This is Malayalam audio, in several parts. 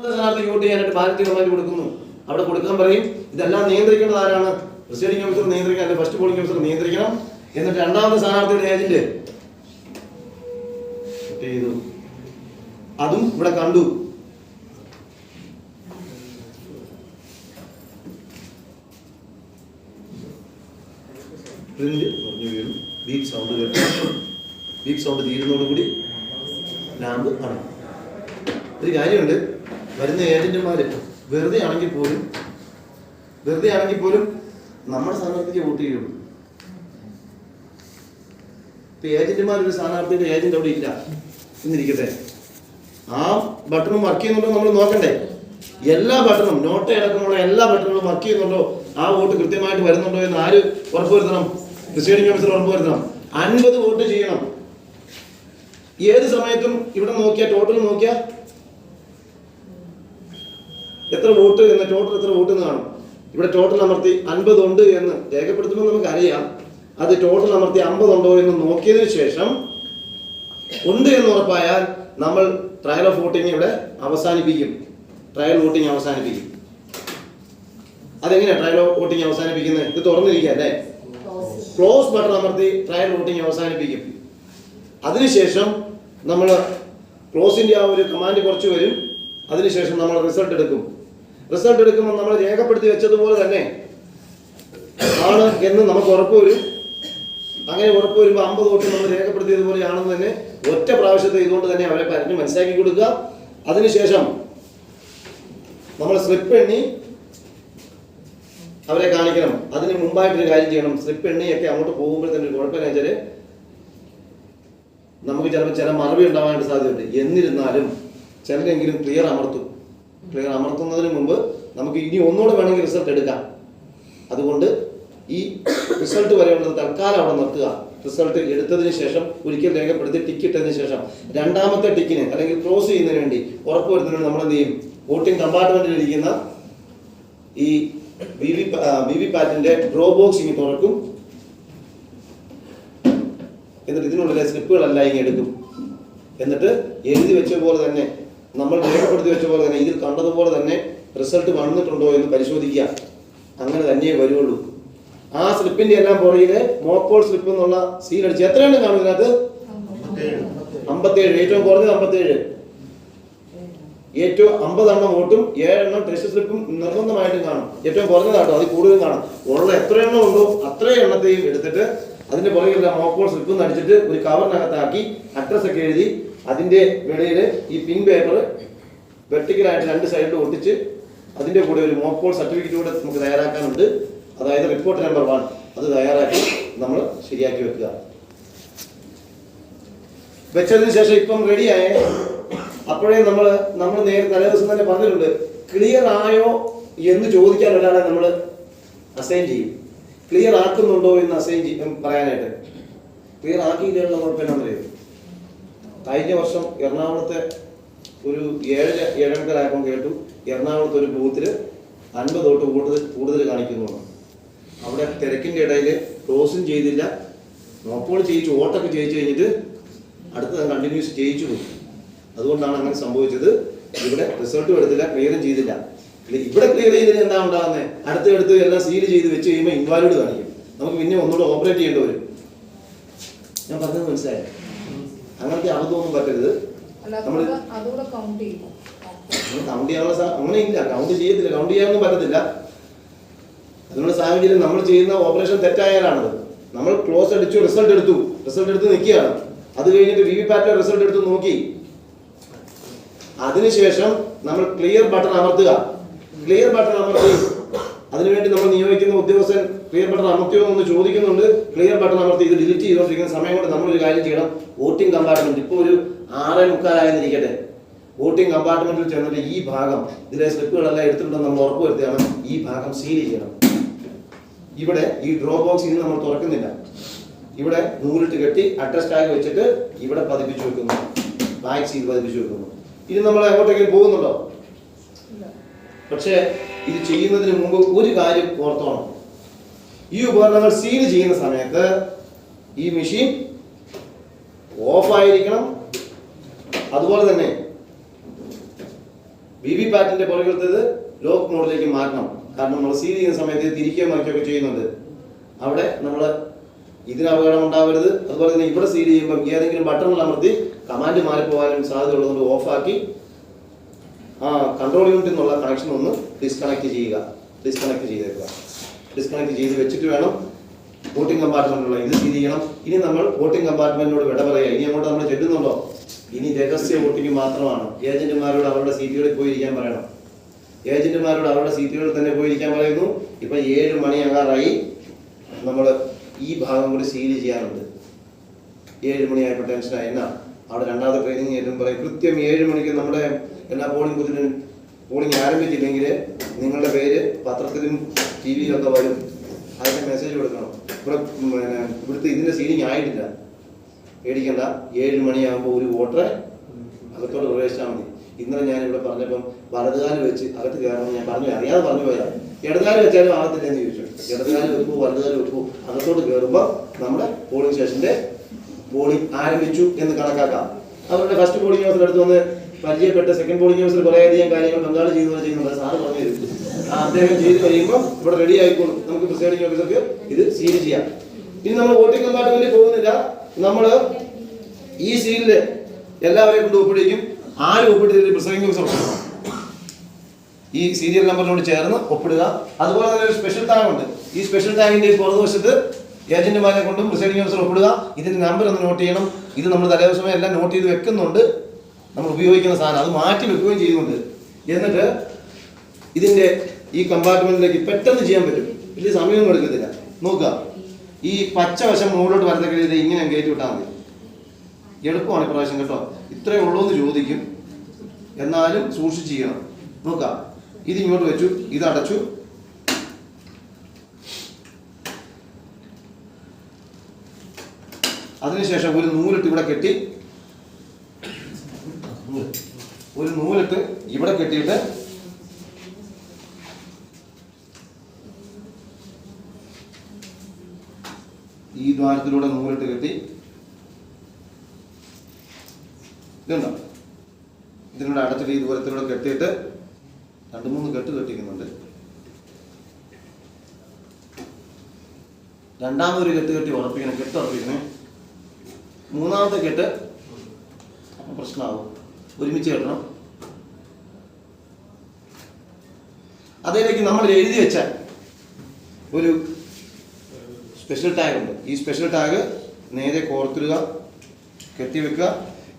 സ്ഥാനാർത്ഥി വോട്ട് ചെയ്യാനായിട്ട് ബാലറ്റ് കമാൻഡ് കൊടുക്കുന്നു. അവിടെ കൊടുക്കാൻ പറയും. ഇതെല്ലാം നിയന്ത്രിക്കേണ്ടത് ആരാണ്? പ്രിസൈഡിംഗ് ഓഫീസർ നിയന്ത്രിക്കണം, അല്ലെങ്കിൽ ഫസ്റ്റ് പോളിംഗ് ഓഫീസർ നിയന്ത്രിക്കണം. എന്നിട്ട് രണ്ടാമത്തെ സ്ഥാനാർത്ഥിയുടെ ഏജന്റ് ചെയ്തു, അതും ഇവിടെ കണ്ടു. പ്രിന്റ് പറഞ്ഞു വീഴും. ബീപ് സൗണ്ട് കേട്ടു. ബീപ് സൗണ്ട് തീരുന്നതോടുകൂടി ലാമ്പ് അണയും. ഒരു കാര്യമുണ്ട്, വരുന്ന ഏജന്റുമാർ വെറുതെ ആണെങ്കിൽ പോലും നമ്മുടെ സ്ഥാനാർത്ഥിക്ക് വോട്ട് ചെയ്യുള്ളൂ. ഇപ്പൊ ഏജന്റുമാരൊരു സ്ഥാനാർത്ഥിയുടെ ഏജന്റ് അവിടെ ഇല്ല എന്നിരിക്കട്ടെ, ആ ബട്ടണും വർക്ക് ചെയ്യുന്നുണ്ടോ നമ്മൾ നോക്കണ്ടേ? എല്ലാ ബട്ടണും, നോട്ട് അടക്കമുള്ള എല്ലാ ബട്ടണുകളും വർക്ക് ചെയ്യുന്നുണ്ടോ, ആ വോട്ട് കൃത്യമായിട്ട് വരുന്നുണ്ടോ എന്ന് ആര് ഉറപ്പുവരുത്തണം? പ്രിസൈഡിംഗ് ഓഫീസർ ഉറപ്പുവരുത്തണം. 50 വോട്ട് ചെയ്യണം. ഏത് സമയത്തും ഇവിടെ നോക്കിയാൽ, ടോട്ടൽ നോക്കിയാൽ എത്ര വോട്ട് എന്ന്, ടോട്ടൽ എത്ര വോട്ട് എന്ന് കാണും. ഇവിടെ ടോട്ടൽ അമർത്തി 50 ഉണ്ട് എന്ന് രേഖപ്പെടുത്തുമ്പോൾ നമുക്കറിയാം. അത് ടോട്ടൽ അമർത്തി 50 ഉണ്ടോ എന്ന് നോക്കിയതിനു ശേഷം ഉണ്ട് എന്ന് ഉറപ്പായാൽ നമ്മൾ ട്രയൽ ഓഫ് വോട്ടിംഗ് ഇവിടെ അവസാനിപ്പിക്കും. ട്രയൽ വോട്ടിംഗ് അവസാനിപ്പിക്കും. അതെങ്ങനെയാണ് ട്രയൽ ഓഫ് വോട്ടിംഗ് അവസാനിപ്പിക്കുന്നത്? ഇത് തുറന്നിരിക്കുക അല്ലേ? ക്ലോസ് ബട്ടൺ അമർത്തി ട്രയൽ വോട്ടിംഗ് അവസാനിപ്പിക്കും. അതിനുശേഷം നമ്മൾ ക്ലോസിന്റെ ആ ഒരു കമാൻഡ് കുറച്ച് വരും. അതിനുശേഷം നമ്മൾ റിസൾട്ട് എടുക്കും. റിസൾട്ട് എടുക്കുമ്പോൾ നമ്മൾ രേഖപ്പെടുത്തി വെച്ചതുപോലെ തന്നെ ആണ് എന്ന് നമുക്ക് ഉറപ്പ് വരും. അങ്ങനെ ഉറപ്പ് വരുമ്പോൾ 50 വോട്ട് നമ്മൾ രേഖപ്പെടുത്തിയതുപോലെ ആണെന്ന് തന്നെ ഒറ്റ പ്രാവശ്യത്തെ ഇതുകൊണ്ട് തന്നെ അവരെ പറഞ്ഞ് മനസ്സിലാക്കി കൊടുക്കുക. അതിനുശേഷം നമ്മൾ സ്ലിപ്പ് എണ്ണി അവരെ കാണിക്കണം. അതിന് മുമ്പായിട്ടൊരു കാര്യം ചെയ്യണം. സ്ലിപ്പ് എണ്ണിയൊക്കെ അങ്ങോട്ട് പോകുമ്പോൾ തന്നെ ഒരു കുഴപ്പമില്ല വെച്ചാൽ നമുക്ക് ചിലപ്പോൾ ചില മറവി ഉണ്ടാവാനായിട്ട് സാധ്യതയുണ്ട്. എന്നിരുന്നാലും ചിലരെങ്കിലും ക്ലിയർ അമർത്തുന്നതിന് മുമ്പ് നമുക്ക് ഇനി ഒന്നുകൂടെ വേണമെങ്കിൽ റിസൾട്ട് എടുക്കാം. അതുകൊണ്ട് ഈ റിസൾട്ട് വരെയുള്ളത് തൽക്കാലം അവിടെ നിർത്തുക. റിസൾട്ട് എടുത്തതിന് ശേഷം ഒരിക്കൽ രേഖപ്പെടുത്തി ടിക്ക് ഇട്ടതിന് ശേഷം രണ്ടാമത്തെ ടിക്കിന് അല്ലെങ്കിൽ ക്ലോസ് ചെയ്യുന്നതിന് വേണ്ടി ഉറപ്പുവരുത്തുന്നതിന് നമ്മൾ എന്ത് ചെയ്യും? വോട്ടിംഗ് കമ്പാർട്ട്മെന്റിൽ ഇരിക്കുന്ന ഈ വി വി പാറ്റിന്റെ ഡ്രോ ബോക്സ് ഇനി തുറക്കും. എന്നിട്ട് ഇതിനുള്ളിലെ സ്ലിപ്പുകളെല്ലാം ഇങ്ങനെ എടുക്കും. എന്നിട്ട് എഴുതി വെച്ച പോലെ തന്നെ, നമ്മൾ രേഖപ്പെടുത്തി വെച്ച പോലെ തന്നെ, ഇതിൽ കണ്ടതുപോലെ തന്നെ റിസൾട്ട് വന്നിട്ടുണ്ടോ എന്ന് പരിശോധിക്കുക. അങ്ങനെ തന്നെ വരുള്ളൂ. ആ സ്ലിപ്പിന്റെ എല്ലാം പുറകില് മോക്കോൾ സ്ലിപ്പ് എന്നുള്ള സീൽ അടിച്ച് എത്രയാണ് കാണും ഇതിനകത്ത്? 57. ഏറ്റവും കുറഞ്ഞത് 57. ഏറ്റവും 50 എണ്ണം വോട്ടും 7 എണ്ണം ടെസ്റ്റ് സ്ലിപ്പും നിർബന്ധമായിട്ടും കാണും. ഏറ്റവും കുറഞ്ഞതാട്ടോ, അതിൽ കൂടുതലും കാണും. ഉള്ള എത്ര എണ്ണം ഉണ്ടോ അത്രയും എണ്ണത്തെയും എടുത്തിട്ട് അതിന്റെ പുറകിലുള്ള മോക്കോൾ സ്ലിപ്പും അടിച്ചിട്ട് ഒരു കവറിനകത്താക്കി അഡ്രസ് ഒക്കെ എഴുതി അതിന്റെ വെളിയിൽ ഈ പിൻ പേപ്പർ വെർട്ടിക്കലായിട്ട് 2 സൈഡിൽ ഒട്ടിച്ച് അതിന്റെ കൂടെ ഒരു മോക്കോൾ സർട്ടിഫിക്കറ്റ് കൂടെ നമുക്ക് തയ്യാറാക്കാനുണ്ട്. അതായത് റിപ്പോർട്ട് നമ്പർ 1 അത് തയ്യാറാക്കി നമ്മൾ ശരിയാക്കി വെക്കുക. വെച്ചതിന് ശേഷം ഇപ്പം റെഡിയായ അപ്പോഴേ നമ്മൾ നേരെ തലേ ദിവസം തന്നെ പറഞ്ഞിട്ടുണ്ട്, ക്ലിയർ ആയോ എന്ന് ചോദിക്കാൻ ഒരാളെ നമ്മൾ അസൈൻ ചെയ്യും. ക്ലിയർ ആക്കുന്നുണ്ടോ എന്ന് അസൈൻ ചെയ്യും പറയാനായിട്ട്. ക്ലിയർ ആക്കിയില്ല കുഴപ്പമില്ലെന്നറിയോ? കഴിഞ്ഞ വർഷം എറണാകുളത്തെ ഒരു 7:30 കേട്ടു, എറണാകുളത്തെ ഒരു ബൂത്തിൽ 50 വോട്ട് കൂടുതൽ കാണിക്കുന്നു. അവിടെ തിരക്കിന്റെ ഇടയിൽ ക്ലോസും ചെയ്തില്ല, നോക്കോൾ ചെയ്യിച്ചു, വോട്ടൊക്കെ ചെയ്യിച്ചു കഴിഞ്ഞിട്ട് അടുത്ത കണ്ടിന്യൂസ് ചെയ്യിച്ചു പോയി. അതുകൊണ്ടാണ് അങ്ങനെ സംഭവിച്ചത്. ഇവിടെ റിസൾട്ടും എടുത്തില്ല, ക്ലിയറും ചെയ്തില്ല. ഇവിടെ ക്ലിയർ ചെയ്തതിന് എന്താ ഉണ്ടാകുന്നത്? അടുത്ത് എല്ലാം സീൽ ചെയ്ത് വെച്ച് കഴിയുമ്പോൾ ഇൻവാലിഡ് കാണിക്കും. നമുക്ക് പിന്നെ ഒന്നുകൂടെ ഓപ്പറേറ്റ് ചെയ്യേണ്ടി വരും. ഞാൻ പറഞ്ഞത് മനസ്സിലായി? അങ്ങനത്തെ അബദ്ധമൊന്നും പറ്റരുത്. നമ്മൾ കൗണ്ട് ചെയ്യാനുള്ള അങ്ങനെ ഇല്ല, കൗണ്ട് ചെയ്യത്തില്ല, കൗണ്ട് ചെയ്യാനൊന്നും പറ്റത്തില്ല. അതിനുള്ള സാഹചര്യം നമ്മൾ ചെയ്യുന്ന ഓപ്പറേഷൻ തെറ്റായാലാണത്. നമ്മൾ ക്ലോസ് അടിച്ചു, റിസൾട്ട് എടുത്ത് നിൽക്കുകയാണ്. അത് കഴിഞ്ഞിട്ട് വി വി പാറ്റിന്റെ റിസൾട്ട് എടുത്ത് നോക്കി. അതിനുശേഷം നമ്മൾ ക്ലിയർ ബട്ടൺ അമർത്തുക. ക്ലിയർ ബട്ടൺ അമർത്തി അതിനുവേണ്ടി നമ്മൾ നിയോഗിക്കുന്ന ഉദ്യോഗസ്ഥൻ ക്ലിയർ ബട്ടൺ അമർത്തിയോ എന്ന് ചോദിക്കുന്നുണ്ട്. ക്ലിയർ ബട്ടൺ അമർത്തി ഇത് ഡിലീറ്റ് ചെയ്തുകൊണ്ടിരിക്കുന്ന സമയം കൊണ്ട് നമ്മളൊരു കാര്യം ചെയ്യണം. വോട്ടിംഗ് കമ്പാർട്ട്മെന്റ് ഇപ്പോൾ ഒരു 6:45 വോട്ടിംഗ് കമ്പാർട്ട്മെന്റിൽ ചെന്നിട്ട് ഈ ഭാഗം, ഇതിലെ സ്ലിപ്പുകളെല്ലാം എടുത്തിട്ടുണ്ടെന്ന് നമ്മൾ ഉറപ്പുവരുത്തുകയാണ്. ഈ ഭാഗം സീൽ ചെയ്യണം. ഇവിടെ ഈ ഡ്രോ ബോക്സ് ഇത് നമ്മൾ തുറക്കുന്നില്ല. ഇവിടെ നൂലിട്ട് കെട്ടി അഡ്രസ് ടാഗ് വെച്ചിട്ട് ഇവിടെ പതിപ്പിച്ചു വെക്കുന്നു, ബാക്ക് സീൽ പതിപ്പിച്ചു വെക്കുന്നു. ഇനി നമ്മൾ എങ്ങോട്ടെങ്കിലും പോകുന്നുണ്ടോ? പക്ഷേ ഇത് ചെയ്യുന്നതിന് മുമ്പ് ഒരു കാര്യം ഓർത്തോണം. ഈ ഉപകരണങ്ങൾ സീൽ ചെയ്യുന്ന സമയത്ത് ഈ മെഷീൻ ഓഫ് ആയിരിക്കണം. അതുപോലെ തന്നെ BB പാറ്റിന്റെ പുറകിലത്തേത് ലോക്ക് മോഡിലേക്ക് മാറ്റണം. കാരണം നമ്മൾ സീൽ ചെയ്യുന്ന സമയത്ത് തിരിക്കുകയും മറിക്കുകയൊക്കെ ചെയ്യുന്നുണ്ട്. അവിടെ നമ്മൾ ഇതിന് അപകടം ഉണ്ടാവരുത്. അതുപോലെ തന്നെ ഇവിടെ സീൽ ചെയ്യുമ്പോൾ ഏതെങ്കിലും ബട്ടണിൽ അമർത്തി കമാൻഡ് മാറിപ്പോകാനും സാധ്യത ഉള്ളതുകൊണ്ട് ഓഫാക്കി കൺട്രോൾ യൂണിറ്റിൽ നിന്നുള്ള കണക്ഷൻ ഒന്ന് ഡിസ്കണക്ട് ചെയ്തേക്കുക. ഡിസ്കണക്ട് ചെയ്ത് വെച്ചിട്ട് വേണം വോട്ടിംഗ് കമ്പാർട്ട്മെന്റിലുള്ള ഇത് സീൽ ചെയ്യണം. ഇനി നമ്മൾ വോട്ടിംഗ് കമ്പാർട്ട്മെന്റിനോട് വിട പറയുക. ഇനി അങ്ങോട്ട് നമ്മൾ ചെല്ലുന്നുണ്ടോ? ഇനി രഹസ്യ വോട്ടിംഗ് മാത്രമാണ്. ഏജന്റുമാരോട് അവരുടെ സീറ്റുകളിൽ പോയിരിക്കാൻ പറയണം. ഏജന്റുമാരോട് അവരുടെ സീറ്റുകളിൽ തന്നെ പോയിരിക്കാൻ പറയുന്നു. ഇപ്പൊ 7 മണിയാകാറായി. നമ്മൾ ഈ ഭാഗം കൂടി സീൽ ചെയ്യാറുണ്ട്. 7 മണിയായപ്പോൾ ടെൻഷനായി. എന്നാ അവിടെ രണ്ടാമത്തെ ട്രെയിനിങ് ഏറ്റവും പറയും കൃത്യം 7 മണിക്ക് നമ്മുടെ എല്ലാ പോളിംഗ് ബൂത്തിനും പോളിംഗ് ആരംഭിച്ചില്ലെങ്കിൽ നിങ്ങളുടെ പേര് പത്രത്തിലും TV-യിലൊക്കെ വരും. അതിന്റെ മെസ്സേജ് കൊടുക്കണം. ഇവിടുത്തെ ഇതിന്റെ സീലിംഗ് ആയിട്ടില്ല, പേടിക്കണ്ട. 7 മണിയാകുമ്പോൾ ഒരു വോട്ടറെ അകത്തോട് പ്രവേശിച്ചാൽ മതി. ഇന്നലെ ഞാനിവിടെ പറഞ്ഞപ്പം വലതുകാലം വെച്ച് അകത്ത് കയറണം ഞാൻ പറഞ്ഞു, അറിയാതെ പറഞ്ഞു പോയാ. ഇടതുകാലം വെച്ചാലും ആകത്തില്ലെന്ന് ചോദിച്ചു. ഇടതുകാലം വെക്കൂ വലതുകാലം വെക്കൂ. അകത്തോട്ട് കയറുമ്പോൾ നമ്മുടെ പോളിംഗ് സ്റ്റേഷന്റെ പോളിംഗ് ആരംഭിച്ചു എന്ന് കണക്കാക്കാം. അവരുടെ ഫസ്റ്റ് പോളിംഗ് ഓഫീസർ അടുത്ത് വന്ന് പരിചയപ്പെട്ട സെക്കൻഡ് പോളിംഗ് ഓഫീസർ കുറേയധികം കാര്യങ്ങൾ ബംഗാളി ചെയ്യുന്നുണ്ട്. സാറ് പറഞ്ഞു തരും. അദ്ദേഹം ചെയ്ത് കഴിയുമ്പോൾ ഇവിടെ റെഡി ആയിക്കോളും. നമുക്ക് പ്രിസൈഡിംഗ് ഓഫീസർക്ക് ഇത് സീൽ ചെയ്യാം. ഇനി നമ്മൾ വോട്ടിംഗ് കമ്പാർട്ട്മെന്റിൽ പോകുന്നില്ല. നമ്മൾ ഈ സീലില് എല്ലാവരെയും കൊണ്ട് ഒപ്പിടിക്കും. ആര് ഒപ്പിട്ട് പ്രിസൈഡിംഗ് ഓഫീസർ ഒപ്പിടണം. ഈ സീരിയൽ നമ്പറിനോട് ചേർന്ന് ഒപ്പിടുക. അതുപോലെ തന്നെ ഒരു സ്പെഷ്യൽ ടാങ്ക് ഉണ്ട്. ഈ സ്പെഷ്യൽ ടാങ്കിന്റെ പുറകുവശത്ത് ഏജന്റുമാരെ കൊണ്ടും പ്രിസൈഡിംഗ് ഓഫീസർ ഒപ്പിടുക. ഇതിന്റെ നമ്പർ ഒന്ന് നോട്ട് ചെയ്യണം. ഇത് നമ്മൾ തലേദിവസമേ എല്ലാം നോട്ട് ചെയ്ത് വെക്കുന്നുണ്ട്. നമ്മൾ ഉപയോഗിക്കുന്ന സാധനം അത് മാറ്റി വെക്കുകയും ചെയ്യുന്നുണ്ട്. എന്നിട്ട് ഇതിന്റെ ഈ കമ്പാർട്ട്മെന്റിലേക്ക് പെട്ടെന്ന് ചെയ്യാൻ പറ്റും. വലിയ സമയമൊന്നും എടുക്കത്തില്ല. നോക്കുക, ഈ പച്ച വശം മുകളിലോട്ട് വരത്തക്ക ഇത് ഇങ്ങനെ കയറ്റി വിട്ടാൽ മതി. എളുപ്പമാണ് ഇപ്രാവശ്യം കേട്ടോ. ഇത്രയേ ഉള്ളൂ എന്ന് ചോദിക്കും, എന്നാലും സൂക്ഷിച്ച് ചെയ്യണം. നോക്കാം, ഇത് ഇങ്ങോട്ട് വെച്ചു, ഇത് അടച്ചു. അതിനുശേഷം ഒരു നൂലിട്ട് ഇവിടെ കെട്ടി, ഒരു നൂലിട്ട് ഇവിടെ കെട്ടിയിട്ട് ഈ ദ്വാരത്തിലൂടെ നൂലിട്ട് കെട്ടി ഇതുണ്ടോ, ഇതിലൂടെ അടച്ചിട്ട് ഈ ദൂരത്തിലൂടെ കെട്ടിയിട്ട് 2-3 കെട്ട് കെട്ടിക്കുന്നുണ്ട്. രണ്ടാമതൊരു കെട്ട് കെട്ടി ഉറപ്പിക്കണം, കെട്ട് ഉറപ്പിക്കണേ. മൂന്നാമത്തെ കെട്ട് പ്രശ്നമാവും, ഒരുമിച്ച് കെട്ടണം. അതിലേക്ക് നമ്മൾ എഴുതി വെച്ച ഒരു സ്പെഷ്യൽ ടാഗ് ഉണ്ട്. ഈ സ്പെഷ്യൽ ടാഗ് നേരെ കോർത്തിടുക, കെട്ടിവെക്കുക.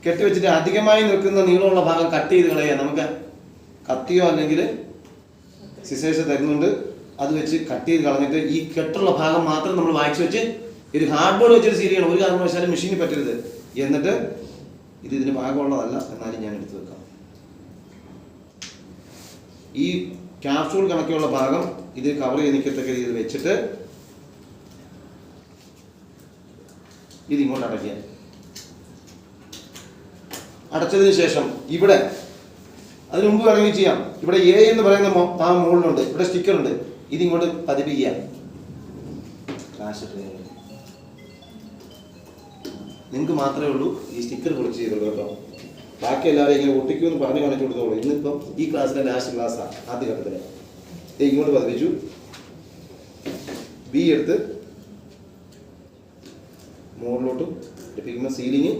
കെട്ടിവെച്ചിട്ട് അധികമായി നിൽക്കുന്ന നീളമുള്ള ഭാഗം കട്ട് ചെയ്ത് കളയുക. നമുക്ക് കത്തിയോ അല്ലെങ്കിൽ സിസേഴ്സ് തരുന്നുണ്ട്, അത് വെച്ച് കട്ട് ചെയ്ത് കളഞ്ഞിട്ട് ഈ കെട്ടുള്ള ഭാഗം മാത്രം നമ്മൾ വായിച്ച് വെച്ച് ഒരു ഹാർഡ് ബോർഡ് വെച്ചിട്ട് സീൽ ചെയ്യണം. ഒരു കാരണവശാലും മെഷീനിൽ പറ്റരുത്. എന്നിട്ട് ഇതിന് ഭാഗമുള്ളതല്ല എന്നാലും ഞാൻ എടുത്തു വെക്കാം. ഈ ക്യാപ്സൂൾ കണക്കുള്ള ഭാഗം ഇത് കവർ ചെയ്ത് നിൽക്കത്തക്ക രീതിയിൽ വെച്ചിട്ട് ഇതിങ്ങോട്ട് അടയ്ക്കുക. അടച്ചതിന് ശേഷം ഇവിടെ അതിന് മുമ്പ് വേണമെങ്കിൽ ചെയ്യാം. ഇവിടെ A എന്ന് പറയുന്ന ആ മുകളിലുണ്ട്, ഇവിടെ സ്റ്റിക്കർ ഉണ്ട്. ഇതിങ്ങോട്ട് പതിപ്പിക്കുക. നിങ്ങൾക്ക് മാത്രമേ ഉള്ളൂ ഈ സ്റ്റിക്കർ പൊളിച്ച് ചെയ്തുള്ളൂ കേട്ടോ. ബാക്കി എല്ലാവരും ഇങ്ങനെ ഒട്ടിക്കുമെന്ന് പറഞ്ഞ് കാണിച്ചു കൊടുത്തോളൂ. ഇന്നിപ്പം ഈ ക്ലാസ്സിലെ ലാസ്റ്റ് ക്ലാസ്സാണ്, ആദ്യ ഘട്ടത്തിൽ. ഇങ്ങോട്ട് പതിപ്പിച്ചു. B എടുത്ത് മുകളിലോട്ട് എടുപ്പിക്കുമ്പോൾ സീലിങ്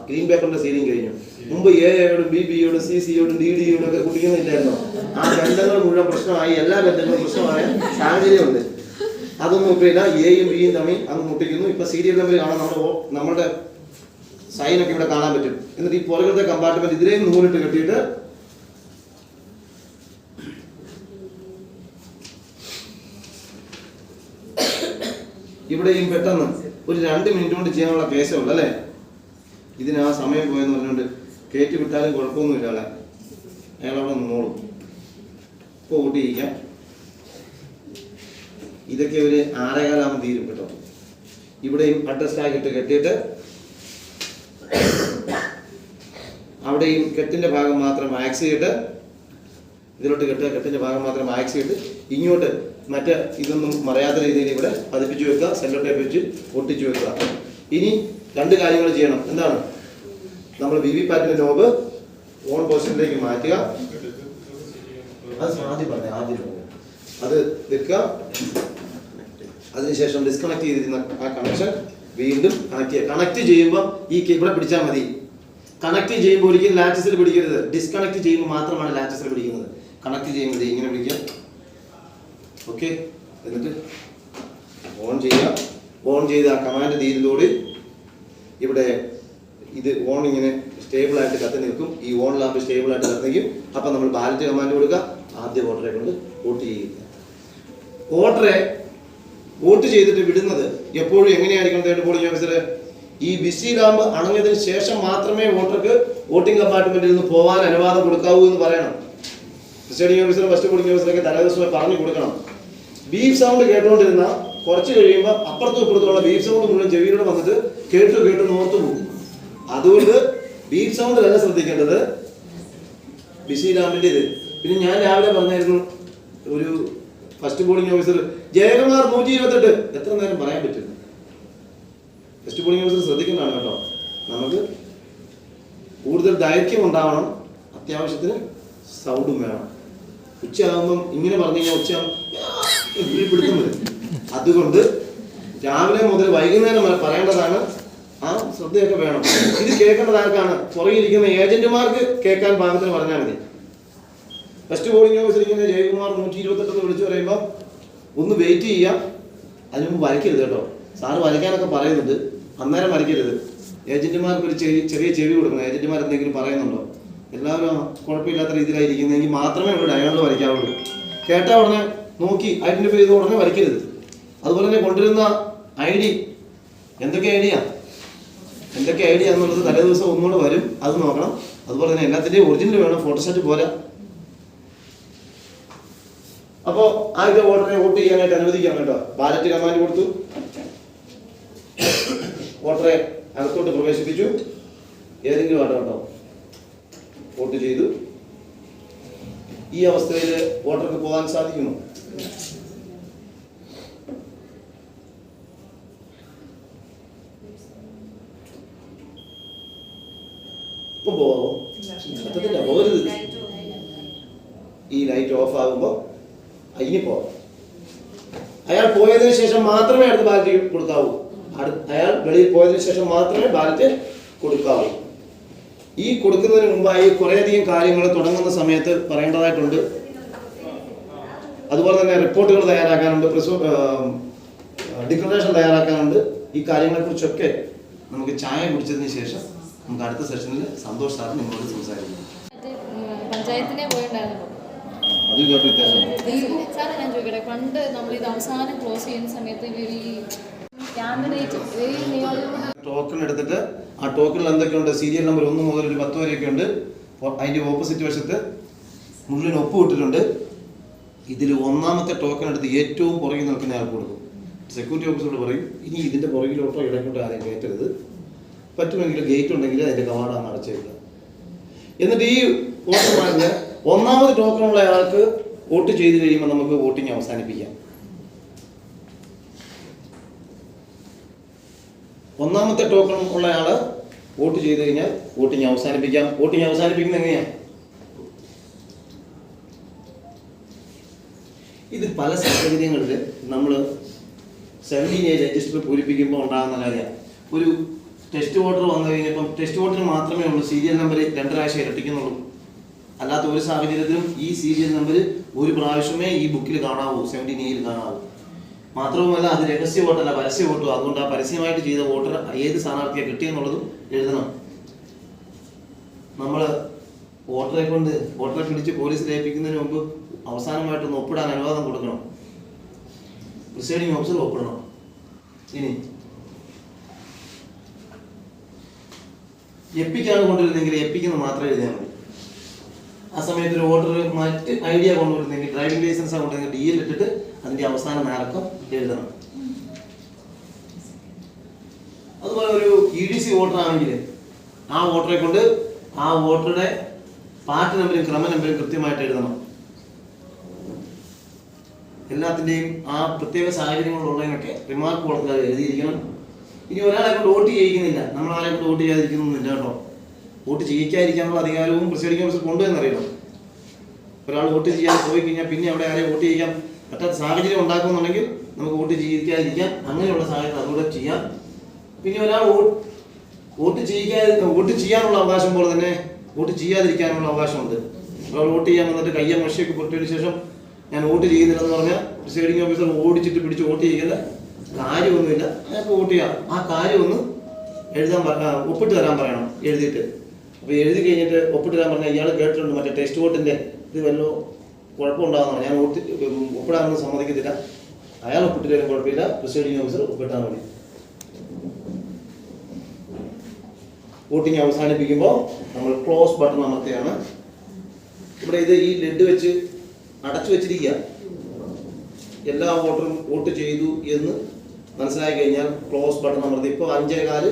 ഗ്രീൻ പേപ്പറിന്റെ സീലിംഗ് കഴിഞ്ഞു. മുമ്പ് എയോടും ബിയോടും സിയോടും ഡിയോടും ഒക്കെ കുടിക്കുന്നില്ലായിരുന്നോ? ആ ബന്ധങ്ങൾ മുഴുവൻ പ്രശ്നമായി, എല്ലാ ബന്ധങ്ങളും പ്രശ്നമായ സാഹചര്യമുണ്ട്. അതൊന്നും ഇപ്പൊ ഇല്ല. എയും ബിയും തമ്മിൽ അങ്ങ് മുട്ടിക്കുന്നു. ഇപ്പൊ സീരിയൽ നമ്പർ കാണാൻ നമ്മുടെ സൈനൊക്കെ ഇവിടെ കാണാൻ പറ്റും. എന്നിട്ട് ഈ പുറകത്തെ കമ്പാർട്ട്മെന്റ് ഇതിലേയും നൂലിട്ട് കെട്ടിയിട്ട് ഇവിടെയും പെട്ടെന്ന് ഒരു 2 മിനിറ്റ് കൊണ്ട് ചെയ്യാനുള്ള കേസേ ഉള്ളൂ അല്ലേ. ഇതിന് ആ സമയം പോയെന്ന് പറഞ്ഞുകൊണ്ട് കയറ്റി വിട്ടാലും കുഴപ്പമൊന്നുമില്ല. അയാളവിടെ നിന്നോളും. ഇപ്പോൾ ഓട്ടിയിരിക്കാം. ഇതൊക്കെ ഒരു 6:15 തീരും കേട്ടോ. ഇവിടെയും അഡ്ജസ്റ്റ് ആക്കിയിട്ട് കെട്ടിയിട്ട് അവിടെയും കെട്ടിന്റെ ഭാഗം മാത്രം ആക്സ് ചെയ്തിട്ട് ഇതിലോട്ട് കെട്ടുക. കെട്ടിന്റെ ഭാഗം മാത്രം ആക്സ് ചെയ്തിട്ട് ഇങ്ങോട്ട് മറ്റേ ഇതൊന്നും മറയാത്ത രീതിയിൽ ഇവിടെ പതിപ്പിച്ചു വെക്കുക. സെല്ലോ ടേപ്പ് വെച്ച് ഒട്ടിച്ചു വെക്കുക. ഇനി 2 കാര്യങ്ങൾ ചെയ്യണം. എന്താണ്? നമ്മൾ VVPAT നോബ് ഓൺ പൊസിഷനിലേക്ക് മാറ്റുക. അത് ആദ്യം പറഞ്ഞു അത് വെക്കുക. അതിനുശേഷം ഡിസ്കണക്ട് ചെയ്തിരുന്ന ആ കണക്ഷൻ വീണ്ടും കണക്ട് ചെയ്യുക. കണക്ട് ചെയ്യുമ്പോൾ ഈ ഇവിടെ പിടിച്ചാൽ മതി. കണക്ട് ചെയ്യുമ്പോൾ ഒരിക്കലും ലാച്ചസിൽ പിടിക്കരുത്. ഡിസ്കണക്ട് ചെയ്യുമ്പോൾ മാത്രമാണ് ലാച്ചസിൽ പിടിക്കുന്നത്. കണക്ട് ചെയ്യുമ്പോൾ ഇങ്ങനെ പിടിക്കുക. ഓക്കെ, എന്നിട്ട് ഓൺ ചെയ്യുക. ഓൺ ചെയ്ത് ആ കമാൻഡ് തീരുന്നതോടെ ഇവിടെ ഇത് ഓൺ ഇങ്ങനെ സ്റ്റേബിളായിട്ട് കത്തി നിൽക്കും. ഈ ഓൺ ലാമ്പ് സ്റ്റേബിളായിട്ട് കത്തി നിൽക്കും. അപ്പം നമ്മൾ ബാലറ്റ് കമാൻഡ് കൊടുക്കുക. ആദ്യ വോട്ടറെ കൊണ്ട് വോട്ട് ചെയ്യുക. വോട്ട് ചെയ്തിട്ട് വിടുന്നത് എപ്പോഴും എങ്ങനെയായിരിക്കണം തേർഡ് പോളിംഗ് ഓഫീസർ? ഈ ബിസി ലാമ്പ് അണഞ്ഞതിന് ശേഷം മാത്രമേ വോട്ടർക്ക് വോട്ടിംഗ് കമ്പാർട്ട്മെന്റിൽ നിന്ന് പോകാൻ അനുവാദം കൊടുക്കാവൂ എന്ന് പറയണം. പ്രിസൈഡിംഗ് ഓഫീസർ, ഫസ്റ്റ് പോളിംഗ് ഓഫീസറൊക്കെ തലേദിവസമായി പറഞ്ഞു കൊടുക്കണം. ബീഫ് സൗണ്ട് കേട്ടുകൊണ്ടിരുന്ന കുറച്ച് കഴിയുമ്പോൾ അപ്പുറത്തും ഇപ്പുറത്തുള്ള ബീഫ് സൗണ്ട് മുഴുവൻ ചെവിയിലൂടെ വന്നിട്ട് കേട്ട് നോർത്തു പോകും. അതുകൊണ്ട് ബീഫ് സൗണ്ട് തന്നെ ശ്രദ്ധിക്കേണ്ടത് ബിസി ലാമ്പിന്റെ ഇത്. പിന്നെ ഞാൻ രാവിലെ പറഞ്ഞായിരുന്നു ഒരു ഫസ്റ്റ് പോളിംഗ് ഓഫീസർ ജയകുമാർ 128. എത്ര നേരം പറയാൻ പറ്റില്ല. ഫസ്റ്റ് പോളിംഗ് ഓഫീസർ ശ്രദ്ധിക്കുന്നതാണ് കേട്ടോ. നമുക്ക് കൂടുതൽ ദൈർഘ്യം ഉണ്ടാവണം, അത്യാവശ്യത്തിന് സൗണ്ടും വേണം. ഉച്ചയാകുമ്പം ഇങ്ങനെ പറഞ്ഞു കഴിഞ്ഞാൽ ഉച്ചയാകുമ്പോൾ പിടുത്തം വരും. അതുകൊണ്ട് രാവിലെ മുതൽ വൈകുന്നേരം വരെ പറയേണ്ടതാണ്. ആ ശ്രദ്ധയൊക്കെ വേണം. ഇത് കേൾക്കേണ്ടത് ആർക്കാണ്? പുറകിരിക്കുന്ന ഏജന്റുമാർക്ക് കേൾക്കാൻ പാകത്തിന് പറഞ്ഞാൽ മതി. ഫസ്റ്റ് പോളിംഗ് ഓഫീസർ ഇങ്ങനെ ജയകുമാർ 128 വിളിച്ചു പറയുമ്പോൾ ഒന്ന് വെയിറ്റ് ചെയ്യാം. അതിന് മുമ്പ് വരയ്ക്കരുത് കേട്ടോ. സാറ് വരയ്ക്കാനൊക്കെ പറയുന്നുണ്ട്, അന്നേരം വരയ്ക്കരുത്. ഏജന്റുമാർക്ക് ഒരു ചെറിയ ചെവി കൊടുക്കണം. ഏജന്റുമാർ എന്തെങ്കിലും പറയുന്നുണ്ടോ? എല്ലാവരും കുഴപ്പമില്ലാത്ത രീതിയിലായിരിക്കുന്നെങ്കിൽ മാത്രമേ ഇവിടെ ഡയലോഗ് വരയ്ക്കാവുള്ളൂ. കേട്ടാൽ ഉടനെ നോക്കി ഐഡന്റിഫൈ ചെയ്ത് ഉടനെ വരയ്ക്കരുത്. അതുപോലെ തന്നെ കൊണ്ടുവരുന്ന ID എന്തൊക്കെ ഐഡിയ എന്നുള്ളത് തലേ ദിവസം ഒന്നുകൂടെ വരും, അത് നോക്കണം. അതുപോലെ തന്നെ എല്ലാത്തിൻ്റെയും ഒറിജിനൽ വേണം, ഫോട്ടോസ്റ്റാറ്റ് പോരാ. അപ്പോൾ ആദ്യത്തെ വോട്ടറെ വോട്ട് ചെയ്യാനായിട്ട് അനുവദിക്കാം കേട്ടോ. ബാലറ്റ് കമാൻഡ് കൊടുത്തു, വോട്ടറെ അകത്തോട്ട് പ്രവേശിപ്പിച്ചു. ഏതെങ്കിലും ആട്ടോ കേട്ടോ വോട്ട് ചെയ്തു. ഈ അവസ്ഥയിൽ വോട്ടർക്ക് പോകാൻ സാധിക്കുമോ? ഇപ്പം പോകാമോ? പറ്റത്തില്ല, പോകരുത്. ഈ ലൈറ്റ് ഓഫ് ആകുമ്പോൾ ഇനി പോകാം. അയാൾ പോയതിനു ശേഷം മാത്രമേ അടുത്ത ബാലറ്റ് കൊടുക്കാവൂ. അയാൾ വെളിയിൽ പോയതിനു ശേഷം മാത്രമേ ബാലറ്റ് കൊടുക്കാവൂ. ഈ കൊടുക്കുന്നതിന് മുമ്പായി കുറേയധികം കാര്യങ്ങൾ തുടങ്ങുന്ന സമയത്ത് പറയേണ്ടതായിട്ടുണ്ട്. അതുപോലെ തന്നെ റിപ്പോർട്ടുകൾ തയ്യാറാക്കാനുണ്ട്, ഡിക്ലറേഷൻ തയ്യാറാക്കാനുണ്ട്. ഈ കാര്യങ്ങളെക്കുറിച്ചൊക്കെ നമുക്ക് ചായ കുടിച്ചതിന് ശേഷം നമുക്ക് അടുത്ത സെഷനിൽ സന്തോഷ് സാർ നിങ്ങളോട് സംസാരിക്കും. പഞ്ചായത്തിനെ പോയിട്ടുണ്ടായിരുന്നു. അത് കേട്ട് വ്യത്യാസം സാറേ ഞാൻ ചോദിക്കട്ടെ, പണ്ട് നമ്മൾ ഇത് അവസാനം ക്ലോസ് ചെയ്യുന്ന സമയത്ത് ടോക്കൺ എടുത്തിട്ട് ആ ടോക്കണിൽ എന്തൊക്കെയുണ്ട്? സീരിയൽ നമ്പർ 1 മുതൽ ഒരു 10 വരെയൊക്കെ ഉണ്ട്. അതിൻ്റെ ഓപ്പോസിറ്റ് വശത്ത് മുഴുവൻ ഒപ്പ് ഇട്ടിട്ടുണ്ട്. ഇതിൽ ഒന്നാമത്തെ ടോക്കൺ എടുത്ത് ഏറ്റവും പുറകിൽ നിൽക്കുന്ന ആൾക്ക് കൊടുക്കും. സെക്യൂരിറ്റി ഓഫീസറോട് പറയും, ഇനി ഇതിൻ്റെ പുറകിലോട്ടോ ഇടയ്ക്കോട്ടോ ആരെയും കയറ്റരുത്. പറ്റുമെങ്കിൽ ഗേറ്റ് ഉണ്ടെങ്കിൽ അതിൻ്റെ കവാടം അടച്ചേക്കുക. എന്നിട്ട് ഈ വോട്ടർമാരിന് ഒന്നാമത് ടോക്കണുള്ള ആൾക്ക് വോട്ട് ചെയ്ത് കഴിയുമ്പോൾ നമുക്ക് വോട്ടിംഗ് അവസാനിപ്പിക്കാം. ഒന്നാമത്തെ ടോക്കൺ ഉള്ള ആള് വോട്ട് ചെയ്ത് കഴിഞ്ഞാൽ വോട്ടിംഗ് അവസാനിപ്പിക്കാം. വോട്ടിംഗ് അവസാനിപ്പിക്കുന്നത് എങ്ങനെയാണ്? ഇത് പല സാഹചര്യങ്ങളിൽ നമ്മൾ 17A രജിസ്റ്റർ പൂരിപ്പിക്കുമ്പോൾ ഉണ്ടാകുന്ന കാര്യമാണ്. ഒരു ടെസ്റ്റ് വോട്ടർ വന്നു കഴിഞ്ഞപ്പം ടെസ്റ്റ് വോട്ടറിന് മാത്രമേ ഉള്ളൂ സീരിയൽ നമ്പർ 2 പ്രാവശ്യം ഇരട്ടിക്കുന്നുള്ളൂ. അല്ലാത്ത ഒരു സാഹചര്യത്തിലും ഈ സീരിയൽ നമ്പർ ഒരു പ്രാവശ്യമേ ഈ ബുക്കിൽ കാണാവൂ, 17A കാണാവൂ. മാത്രവുമല്ല അത് രഹസ്യ വോട്ടല്ല, പരസ്യ വോട്ടും. അതുകൊണ്ട് ആ പരസ്യമായിട്ട് ചെയ്ത വോട്ടർ ഏത് സ്ഥാനാർത്ഥിയാണ് കിട്ടിയെന്നുള്ളതും എഴുതണം. നമ്മൾ വോട്ടറെ പിടിച്ച് പോലീസിൽ ഏൽപ്പിക്കുന്നതിന് മുമ്പ് അവസാനമായിട്ടൊന്ന് ഒപ്പിടാൻ അനുവാദം കൊടുക്കണം. പ്രിസൈഡിംഗ് ഓഫീസർ ഒപ്പിടണം. ഇനി എപ്പിക്കാണ് കൊണ്ടുവരുന്നെങ്കിൽ എപ്പിക്കുന്ന മാത്രമേ എഴുതിയാൽ മതി. ആ സമയത്ത് ഒരു വോട്ടർ മറ്റ് ഐഡിയ കൊണ്ടുവരുന്നെങ്കിൽ ഡ്രൈവിംഗ് ലൈസൻസ് കൊണ്ടുവരുന്നെങ്കിൽ DL ഇട്ടിട്ട് അതിൻ്റെ അവസാന നാലക്കം എഴുതണം. അതുപോലെ ഒരു EDC വോട്ടർ ആണെങ്കിൽ ആ വോട്ടറെ കൊണ്ട് ആ വോട്ടറുടെ പാർട്ടി നമ്പരും ക്രമ നമ്പരും കൃത്യമായിട്ട് എഴുതണം. എല്ലാത്തിൻ്റെയും ആ പ്രത്യേക സാഹചര്യങ്ങളുള്ളതിനൊക്കെ റിമാർക്ക് വോട്ടർ എഴുതിയിരിക്കണം. ഇനി ഒരാളെ കൊണ്ട് വോട്ട് ചെയ്യിക്കുന്നില്ല, നമ്മളാളെ കൊണ്ട് വോട്ട് ചെയ്യാതിരിക്കുന്നൊന്നുമില്ല കേട്ടോ. വോട്ട് ചെയ്യിക്കാതിരിക്കാനുള്ള അധികാരവും പ്രിസൈഡിംഗ് ഓഫീസർ കൊണ്ടുവന്നറിയണം. ഒരാൾ വോട്ട് ചെയ്യാൻ പോയി കഴിഞ്ഞാൽ പിന്നെ അവിടെ ആരെയും വോട്ട് ചെയ്യാൻ പറ്റാത്ത സാഹചര്യം ഉണ്ടാക്കുന്നുണ്ടെങ്കിൽ നമുക്ക് വോട്ട് ചെയ്യിക്കാതിരിക്കാം. അങ്ങനെയുള്ള സാഹചര്യം അതുകൂടെ ചെയ്യാം. പിന്നെ ഒരാൾ വോട്ട് ചെയ്യാനുള്ള അവകാശം പോലെ തന്നെ വോട്ട് ചെയ്യാതിരിക്കാനുള്ള അവകാശമുണ്ട്. ഒരാൾ വോട്ട് ചെയ്യാൻ വന്നിട്ട് കയ്യ മഷിയൊക്കെ പൊട്ടിയതിനു ശേഷം ഞാൻ വോട്ട് ചെയ്യുന്നില്ലെന്ന് പറഞ്ഞാൽ പ്രിസൈഡിംഗ് ഓഫീസർ ഓടിച്ചിട്ട് പിടിച്ച് വോട്ട് ചെയ്യേണ്ട കാര്യമൊന്നുമില്ല. അയാൾക്ക് വോട്ട് ചെയ്യാം. ആ കാര്യം ഒന്ന് ഒപ്പിട്ട് തരാൻ പറയണം എഴുതിയിട്ട്. അപ്പോൾ എഴുതി കഴിഞ്ഞിട്ട് ഒപ്പിട്ട് തരാൻ പറഞ്ഞാൽ ഇയാൾ കേട്ടിട്ടുണ്ട് മറ്റേ ടെസ്റ്റ് വോട്ടിൻ്റെ ഇത് വല്ലോ കുഴപ്പമുണ്ടാകുന്നതാണ്, ഞാൻ ഒപ്പിടാനൊന്നും സമ്മതിക്കത്തില്ല, അയാൾ ഒപ്പിട്ട് തരാൻ കുഴപ്പമില്ല, പ്രിസൈഡിംഗ് ഓഫീസർ ഒപ്പിട്ടാൽ മതി. വോട്ടിംഗ് അവസാനിപ്പിക്കുമ്പോൾ നമ്മൾ ക്ലോസ് ബട്ടൺ അമർത്തിയാണ്. ഇവിടെ ഇത് ഈ ലെഡ് വെച്ച് അടച്ചു വെച്ചിരിക്കുക. എല്ലാ വോട്ടറും വോട്ട് ചെയ്തു എന്ന് മനസ്സിലാക്കി കഴിഞ്ഞാൽ ക്ലോസ് ബട്ടൺ അമർത്തി. ഇപ്പോൾ 5:15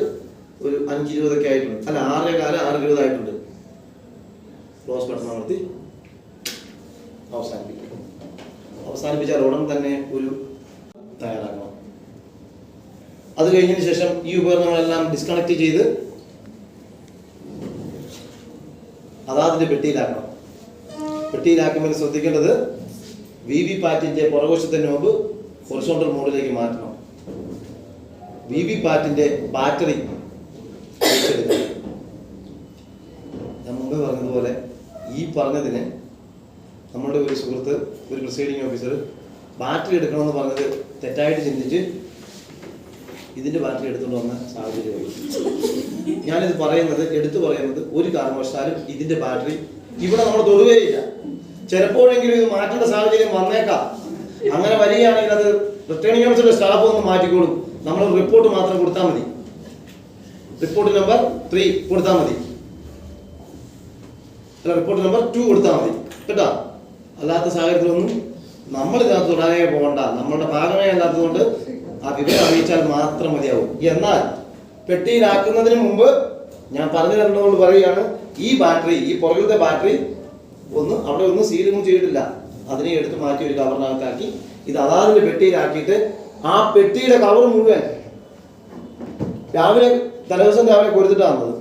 ഒരു 5:20 ആയിട്ടുണ്ട്, അല്ല 6:15 6:20 ആയിട്ടുണ്ട്. ക്ലോസ് ബട്ടൺ അമർത്തി അവസാനിപ്പിക്കും. അവസാനിപ്പിച്ചാൽ ഉടൻ തന്നെ ഒരു തയ്യാറാക്കണം. അത് കഴിഞ്ഞതിന് ശേഷം ഈ ഉപകരണങ്ങളെല്ലാം ഡിസ്കണക്ട് ചെയ്ത് അതാതിൻ്റെ പെട്ടിയിലാക്കണം. പെട്ടിയിലാക്കുമ്പോൾ ശ്രദ്ധിക്കേണ്ടത് VVPAT-ന്റെ പുറകുവശത്തെ നോബ് ഹൊറിസോണ്ടൽ മോഡിലേക്ക് മാറ്റണം. VVPAT-ന്റെ ബാറ്ററി ഞാൻ മുമ്പ് പറഞ്ഞതുപോലെ ഈ പറഞ്ഞതിന് നമ്മളുടെ ഒരു സുഹൃത്ത്, ഒരു പ്രിസൈഡിംഗ് ഓഫീസർ ബാറ്ററി എടുക്കണമെന്ന് പറഞ്ഞത് തെറ്റായിട്ട് ചിന്തിച്ച് ഇതിൻ്റെ ബാറ്ററി എടുത്തുകൊണ്ട് വന്ന സാഹചര്യമായി. ഞാനിത് എടുത്തു പറയുന്നത് ഒരു കാരണവശാലും ഇതിൻ്റെ ബാറ്ററി ഇവിടെ നമ്മൾ തൊടുകയില്ല. ചിലപ്പോഴെങ്കിലും ഇത് മാറ്റേണ്ട സാഹചര്യം വന്നേക്കാം. അങ്ങനെ വരികയാണെങ്കിൽ അത് റിട്ടേണിംഗ് ഓഫീസറുടെ സ്റ്റാഫ് ഒന്ന് മാറ്റിക്കോളും. നമ്മൾ റിപ്പോർട്ട് മാത്രം കൊടുത്താൽ മതി. റിപ്പോർട്ട് നമ്പർ 3 കൊടുത്താൽ മതി, അല്ല റിപ്പോർട്ട് നമ്പർ 2 കൊടുത്താൽ മതി കേട്ടോ. അല്ലാത്ത സാഹചര്യത്തിലൊന്നും നമ്മൾ ഇതിനകത്ത് തൊടാനേ പോകണ്ട. നമ്മളുടെ ഭാഗമേ അല്ലാത്തതുകൊണ്ട് ആ വിവരം അറിയിച്ചാൽ മാത്രം മതിയാവും. എന്നാൽ പെട്ടിയിലാക്കുന്നതിന് മുമ്പ് ഞാൻ പറഞ്ഞു തരേണ്ടതുകൊണ്ട് പറയുകയാണ്, ഈ ബാറ്ററി, ഈ പുറകിലത്തെ ബാറ്ററി അവിടെ ഒന്നും സീലിംഗ് ചെയ്തിട്ടില്ല. അതിനെ എടുത്ത് മാറ്റി ഒരു കവറിനകത്താക്കി ഇത് അതാതിൻ്റെ പെട്ടിയിലാക്കിയിട്ട് ആ പെട്ടിയുടെ കവർ മുഴുവൻ തലേദിവസം രാവിലെ കൊടുത്തിട്ടാണ് വന്നത്.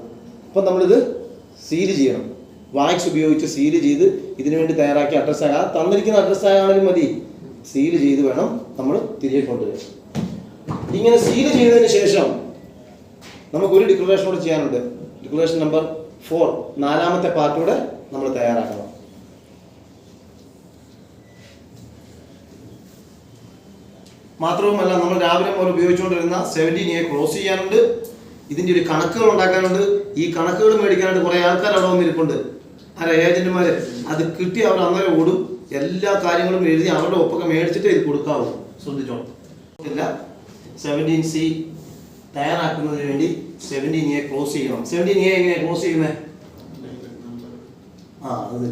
അപ്പം നമ്മളിത് സീല് ചെയ്യണം. വാക്സ് ഉപയോഗിച്ച് സീല് ചെയ്ത് ഇതിനു വേണ്ടി തയ്യാറാക്കിയ അഡ്രസ് ആകാം, തന്നിരിക്കുന്ന അഡ്രസ് ആയാലും മതി, സീല് ചെയ്ത് വേണം നമ്മൾ തിരികെ കൊണ്ടുവരാൻ. ഇങ്ങനെ സീല് ചെയ്തതിന് ശേഷം നമുക്കൊരു ഡിക്ലറേഷൻ കൂടെ ചെയ്യാനുണ്ട്. ഡിക്ലറേഷൻ നമ്പർ 4, 4ാമത്തെ പാർട്ടൂടെ നമ്മൾ തയ്യാറാക്കണം. മാത്രവുമല്ല നമ്മൾ രാവിലെ മുതൽ ഉപയോഗിച്ചുകൊണ്ടിരുന്ന 17A ക്ലോസ് ചെയ്യാനുണ്ട്. ഇതിൻ്റെ ഒരു കണക്കുകൾ ഉണ്ടാക്കാനുണ്ട്. ഈ കണക്കുകൾ മേടിക്കാനായിട്ട് കുറേ ആൾക്കാർ അവിടെ വന്നിരിപ്പുണ്ട്, ഏജന്റുമാർ. അത് കിട്ടി അവർ അന്നേരം ഓടും. എല്ലാ കാര്യങ്ങളും എഴുതി അവരുടെ ഒപ്പൊക്കെ മേടിച്ചിട്ട് ഇത് കൊടുക്കാവൂ. ശ്രദ്ധിച്ചോളൂ. ഇല്ല 17C തയ്യാറാക്കുന്നതിന് വേണ്ടി 17A ക്ലോസ് ചെയ്യണം. 17A എങ്ങനെ ക്ലോസ് ചെയ്യുന്നത്? അത്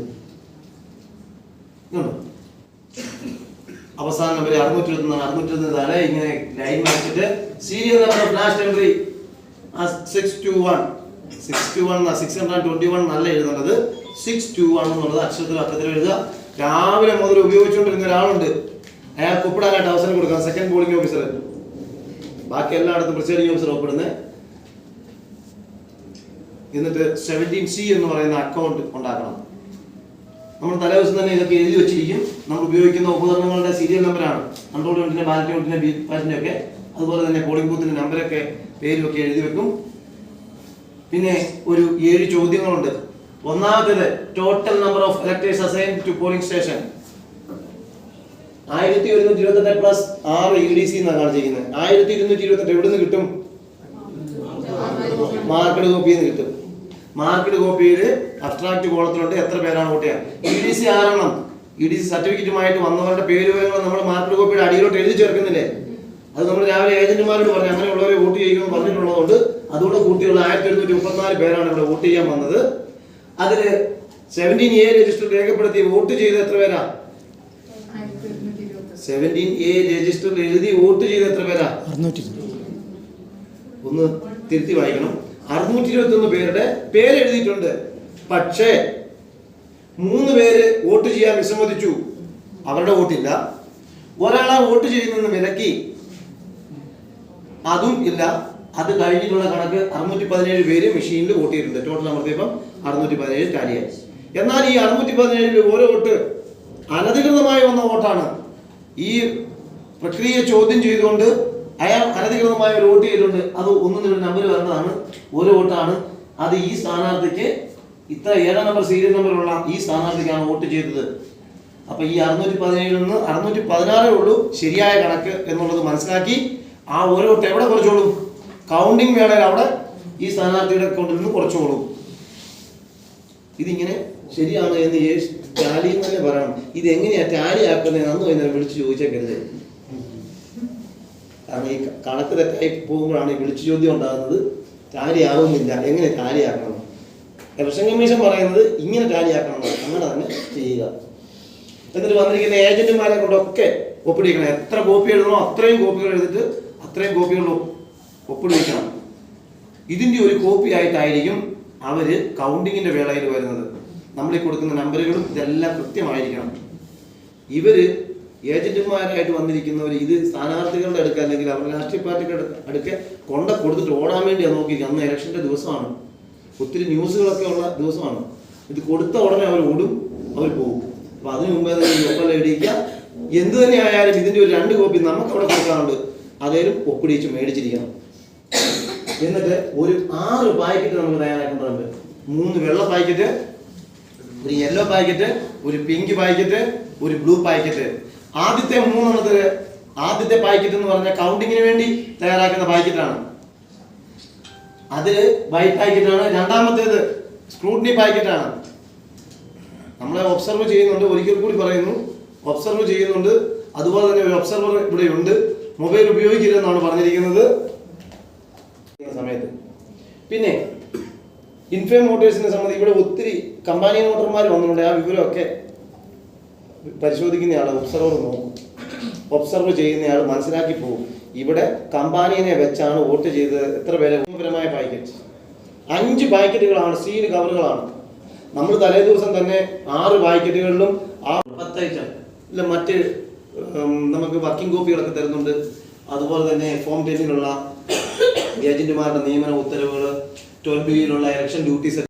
അവസാന നമ്പർ 621 താഴെ ഇങ്ങനെ ലൈൻ വരച്ചിട്ട് സീരിയൽ നമ്പർ ഫ്ലാഷ് എൻട്രി 621 നല്ല എഴുതേണ്ടത് 621 എന്നുള്ളത് അക്ഷരത്തിൽ എഴുതുക. രാവിലെ മുതൽ ഉപയോഗിച്ചുകൊണ്ടിരുന്ന ഒരാളുണ്ട്, അയാൾക്ക് ഒപ്പിടാനായിട്ട് അവസരം കൊടുക്കണം. സെക്കൻഡ് പോളിംഗ് ഓഫീസർ, ബാക്കി എല്ലായിടത്തും പ്രിസൈഡിംഗ് ഓഫീസർ ഒപ്പിടുന്നത്. എന്നിട്ട് 17C എന്ന് പറയുന്ന അക്കൗണ്ട് ഉണ്ടാക്കണം. നമ്മൾ തലേദിവസം തന്നെ ഇതൊക്കെ എഴുതി വെച്ചിരിക്കും. നമ്മൾ ഉപയോഗിക്കുന്ന ഉപകരണങ്ങളുടെ സീരിയൽ നമ്പറാണ്, കൺട്രോൾ യൂണിറ്റിന്റെ, ബാലറ്റ് യൂണിറ്റിന്റെ, BVPAT-ന്റെ ഒക്കെ. അതുപോലെ തന്നെ പോളിംഗ് ബൂത്തിന്റെ നമ്പരൊക്കെ പേരുമൊക്കെ എഴുതി വെക്കും. പിന്നെ ഒരു 7 ചോദ്യങ്ങളുണ്ട്. ഒന്നാമത്തേത് total number of electors assigned to polling station 1128 plus 6 EDC എന്നാണ് ചെയ്യുന്നത്. 1228 എവിടെ നിന്ന് കിട്ടും? മാർക്കഡ് കോപ്പിയിൽ നിന്ന് കിട്ടും. മാർക്കഡ് കോപ്പിയിൽ അബ്സ്ട്രാക്ട് കോളത്തിലുണ്ട് എത്ര പേരാണ് വോട്ട് ചെയ്യാൻ. EDC 6 EDC സർട്ടിഫിക്കറ്റുമായിട്ട് വന്നവരുടെ പേരുകൾ നമ്മൾ മാർക്കഡ് കോപ്പിയുടെ അടിയിലോട്ട് എഴുതി ചേർക്കുന്നില്ലേ? അത് നമ്മൾ രാവിലെ ഏജന്റുമാരോട് പറഞ്ഞു അങ്ങനെയുള്ളവരെ വോട്ട് ചെയ്യുമെന്ന് പറഞ്ഞിട്ടുള്ളതുകൊണ്ട് അതുകൂടെ കൂട്ടിയുള്ള 1134 പേരാണ് ഇവിടെ വോട്ട് ചെയ്യാൻ വന്നത്. അതിൽ 17A രജിസ്റ്റർ രേഖപ്പെടുത്തി വോട്ട് ചെയ്ത് എത്ര പേരാ? 17A രജിസ്റ്ററിൽ എഴുതി വോട്ട് ചെയ്ത് എത്ര പേരാ? 600. ഒന്ന് തിരുത്തി വായിക്കണം. 621 പേരുടെ പേര് എഴുതിയിട്ടുണ്ട്. പക്ഷേ 3 പേര് വോട്ട് ചെയ്യാൻ വിസമ്മതിച്ചു, അവരുടെ വോട്ടില്ല. ഒരാളെ വോട്ട് ചെയ്യുന്നെന്ന് വിലക്കി, അതും ഇല്ല. അത് കഴിഞ്ഞിട്ടുള്ള കണക്ക് 617 പേര് മെഷീനിൽ വോട്ട് ചെയ്തിട്ടുണ്ട്. ടോട്ടൽ അമർത്തിയപ്പം 617 ടാലിയായി. എന്നാൽ ഈ 617 ഓരോ വോട്ട് അനധികൃതമായി വന്ന വോട്ടാണ്. ഈ പ്രക്രിയയെ ചോദ്യം ചെയ്തുകൊണ്ട് അയാൾ അനധികൃതമായ ഒരു വോട്ട് ചെയ്തിട്ടുണ്ട്. അത് ഒന്നും നമ്പർ വരേണ്ടതാണ്, ഓരോ വോട്ടാണ്. അത് ഈ സ്ഥാനാർത്ഥിക്ക് ഇത്ര 7 നമ്പർ സീരിയൽ നമ്പറുള്ള ഈ സ്ഥാനാർത്ഥിക്കാണ് വോട്ട് ചെയ്തത്. അപ്പൊ ഈ 617 നിന്ന് 616 ഉള്ളൂ ശരിയായ കണക്ക് എന്നുള്ളത് മനസ്സിലാക്കി ആ ഓരോ വോട്ട് എവിടെ കുറച്ചോളും? കൗണ്ടിങ് വേണേൽ അവിടെ ഈ സ്ഥാനാർത്ഥിയുടെ അക്കൗണ്ടിൽ നിന്ന് കുറച്ചോളും. ഇതിങ്ങനെ ശരിയാണ് എന്ന് ടാലി തന്നെ പറയണം. ഇത് എങ്ങനെയാ ടാലി ആക്കുന്നത് അന്ന് വൈകുന്നേരം വിളിച്ചു ചോദിച്ചേക്കരുത്. കാരണം ഈ കണക്ക് തെറ്റായി പോകുമ്പോഴാണ് ഈ വിളിച്ചു ചോദ്യം ഉണ്ടാകുന്നത്. ടാലി ആവുന്നില്ല, എങ്ങനെ ടാലി ആക്കണം? ഇലക്ഷൻ കമ്മീഷൻ പറയുന്നത് ഇങ്ങനെ ടാലി ആക്കണം, അങ്ങനെ തന്നെ ചെയ്യുക. എന്നിട്ട് വന്നിരിക്കുന്ന ഏജന്റുമാരെ കൊണ്ടൊക്കെ ഒപ്പിടിക്കണം. എത്ര കോപ്പി എഴുതണോ അത്രയും കോപ്പികൾ എഴുതിട്ട് അത്രയും കോപ്പികൾ ഒപ്പിടിക്കണം. ഇതിൻ്റെ ഒരു കോപ്പി ആയിട്ടായിരിക്കും അവര് കൗണ്ടിങ്ങിന്റെ വേളയിൽ വരുന്നത്. നമ്മൾ ഈ കൊടുക്കുന്ന നമ്പറുകളും ഇതെല്ലാം കൃത്യമായിരിക്കണം. ഇവര് ഏജന്റുമാരായിട്ട് വന്നിരിക്കുന്നവർ ഇത് സ്ഥാനാർത്ഥികളുടെ അടുക്ക അല്ലെങ്കിൽ അവരുടെ രാഷ്ട്രീയ പാർട്ടികളുടെ അടുക്ക കൊടുത്തിട്ട് ഓടാൻ വേണ്ടിയാണ് നോക്കിയിരിക്കുക. അന്ന് ഇലക്ഷന്റെ ദിവസമാണ്, ഒത്തിരി ന്യൂസുകളൊക്കെ ഉള്ള ദിവസമാണ്. ഇത് കൊടുത്ത ഉടനെ അവർ ഓടും, അവർ പോകും. അപ്പൊ അതിനു മുമ്പേ ഒപ്പെല്ലാം ഇടിക്കുക. എന്ത് തന്നെ ആയാലും ഇതിന്റെ ഒരു 2 കോപ്പി നമുക്ക് അവിടെ കൊടുക്കാറുണ്ട്, അതേലും ഒപ്പിടിച്ച് മേടിച്ചിരിക്കണം. എന്നിട്ട് ഒരു 6 പാക്കറ്റ് നമുക്ക് തയ്യാറാക്കേണ്ടതുണ്ട്. 3 വെള്ള പാക്കറ്റ്, ഒരു യെല്ലോ പാക്കറ്റ്, ഒരു പിങ്ക് പാക്കറ്റ്, ഒരു ബ്ലൂ പാക്കറ്റ്. ആദ്യത്തെ 3 എണ്ണത്തില് ആദ്യത്തെ പാക്കറ്റ് എന്ന് പറഞ്ഞാൽ കൗണ്ടിങ്ങിന് വേണ്ടി തയ്യാറാക്കുന്ന പാക്കറ്റാണ്. അതില് വൈറ്റ് പാക്കറ്റാണ്. രണ്ടാമത്തേത് സ്ക്രൂട്ടിനി പാക്കറ്റാണ്. നമ്മളെ ഒബ്സർവ് ചെയ്യുന്നുണ്ട്, ഒരിക്കൽ കൂടി പറയുന്നു, ഒബ്സർവ് ചെയ്യുന്നുണ്ട്. അതുപോലെ തന്നെ ഒരു ഒബ്സർവർ ഇവിടെ ഉണ്ട്. മൊബൈൽ ഉപയോഗിക്കരുതെന്നാണ് പറഞ്ഞിരിക്കുന്നത് സമയത്ത്. പിന്നെ ഇൻഫേം മോട്ടേഴ്സിനെ സംബന്ധിച്ച് ഇവിടെ ഒത്തിരി കമ്പാനി മോട്ടർമാർ വന്നിട്ടുണ്ട്. ആ വിവരമൊക്കെ പരിശോധിക്കുന്നയാൾ ഒബ്സർവർ നോക്കും. ഒബ്സർവ് ചെയ്യുന്നയാൾ മനസ്സിലാക്കി പോകും. ഇവിടെ കമ്പാനിയെ വെച്ചാണ് വോട്ട് ചെയ്തത്. എത്ര പേര്? പരമായ പാക്കറ്റ് 5 പാക്കറ്റുകളാണ്, സീൽ കവറുകളാണ്. നമ്മൾ തലേ ദിവസം തന്നെ 6 പാക്കറ്റുകളിലും 10 ഐറ്റം ഇല്ല മറ്റ് നമുക്ക് വർക്കിംഗ് കോപ്പികളൊക്കെ തരുന്നുണ്ട്. അതുപോലെ തന്നെ ഫോം 10-ലുള്ള ഏജന്റുമാരുടെ നിയമന ഉത്തരവുകൾ, 12 ഇലക്ഷൻ ഡ്യൂട്ടീസ്